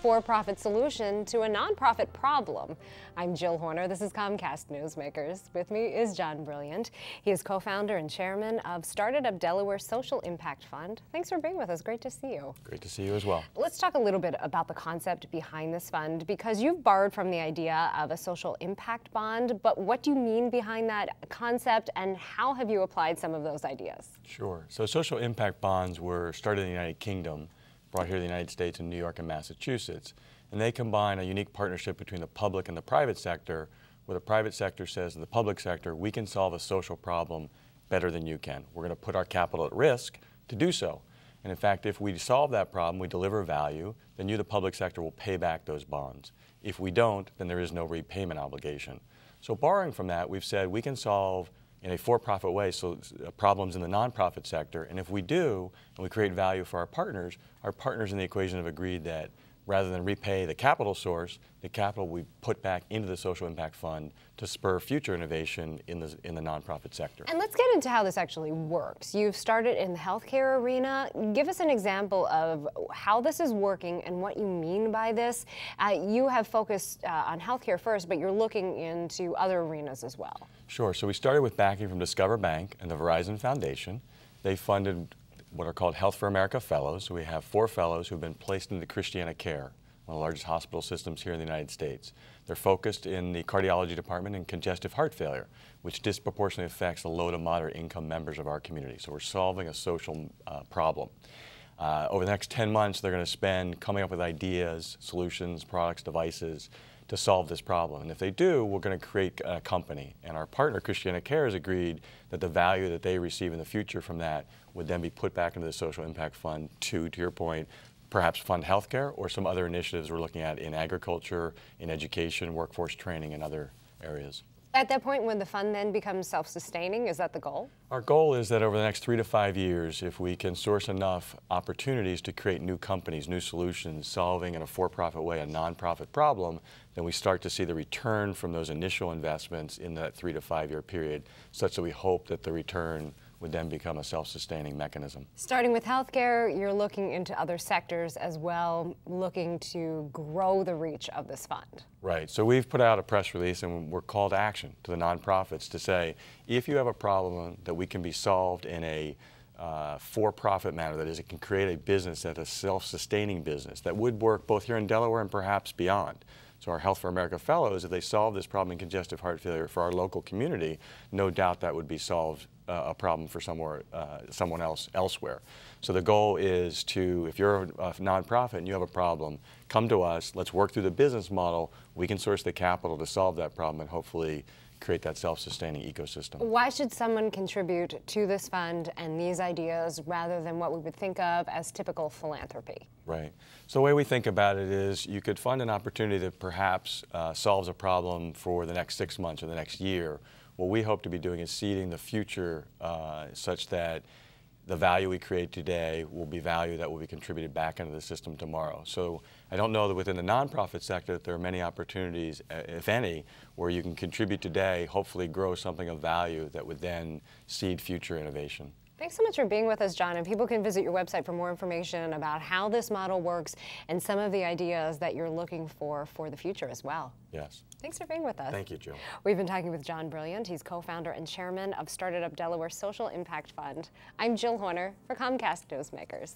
for-profit solution to a nonprofit problem. I'm Jill Horner. This is Comcast Newsmakers. With me is Jon Brilliant. He is co-founder and chairman of It Up Delaware Social Impact Fund. Thanks for being with us. Great to see you. Great to see you as well. Let's talk a little bit about the concept behind this fund, because you've borrowed from the idea of a social impact bond, but what do you mean behind that concept, and how have you applied some of those ideas? Sure. So social impact bonds were started in the United Kingdom, brought here to the United States in New York and Massachusetts, and they combine a unique partnership between the public and the private sector, where the private sector says to the public sector, we can solve a social problem better than you can. We're going to put our capital at risk to do so. And in fact, if we solve that problem, we deliver value, then you, the public sector, will pay back those bonds. If we don't, then there is no repayment obligation. So borrowing from that, we've said we can solve in a for-profit way problems in the nonprofit sector, and if we do, and we create value for our partners in the equation have agreed that rather than repay the capital source, the capital we put back into the social impact fund to spur future innovation in the nonprofit sector. And let's get into how this actually works. You've started in the healthcare arena. Give us an example of how this is working and what you mean by this. You have focused on healthcare first, but you're looking into other arenas as well. Sure. So we started with backing from Discover Bank and the Verizon Foundation. They funded what are called Health for America Fellows. So we have 4 fellows who have been placed into Christiana Care, one of the largest hospital systems here in the United States. They're focused in the cardiology department and congestive heart failure, which disproportionately affects the low to moderate income members of our community. So we're solving a social problem. Over the next 10 months, they're going to spend coming up with ideas, solutions, products, devices to solve this problem. And if they do, we're going to create a company. And our partner, Christiana Care, has agreed that the value that they receive in the future from that would then be put back into the social impact fund to your point, perhaps fund healthcare or some other initiatives we're looking at in agriculture, in education, workforce training, and other areas. At that point, when the fund then becomes self-sustaining, is that the goal? Our goal is that over the next 3 to 5 years, if we can source enough opportunities to create new companies, new solutions, solving in a for-profit way a nonprofit problem, then we start to see the return from those initial investments in that 3 to 5 year period, such that we hope that the return would then become a self-sustaining mechanism. Starting with healthcare, you're looking into other sectors as well, looking to grow the reach of this fund. Right. So we've put out a press release and we're call to action to the nonprofits to say, if you have a problem that we can be solved in a for-profit manner, that is, it can create a business that's a self-sustaining business that would work both here in Delaware and perhaps beyond. So our Health for America Fellows, if they solve this problem in congestive heart failure for our local community, no doubt that would be solved a problem for someone else elsewhere. So the goal is to, if you're a nonprofit and you have a problem, come to us, let's work through the business model, we can source the capital to solve that problem and hopefully create that self-sustaining ecosystem. Why should someone contribute to this fund and these ideas rather than what we would think of as typical philanthropy? Right. So the way we think about it is you could fund an opportunity that perhaps solves a problem for the next 6 months or the next year. What we hope to be doing is seeding the future such that the value we create today will be value that will be contributed back into the system tomorrow. So I don't know that within the nonprofit sector that there are many opportunities, if any, where you can contribute today, hopefully grow something of value that would then seed future innovation. Thanks so much for being with us, Jon. And people can visit your website for more information about how this model works and some of the ideas that you're looking for the future as well. Yes. Thanks for being with us. Thank you, Jill. We've been talking with Jon Brilliant. He's co-founder and chairman of It Up Delaware Social Impact Fund. I'm Jill Horner for Comcast Newsmakers.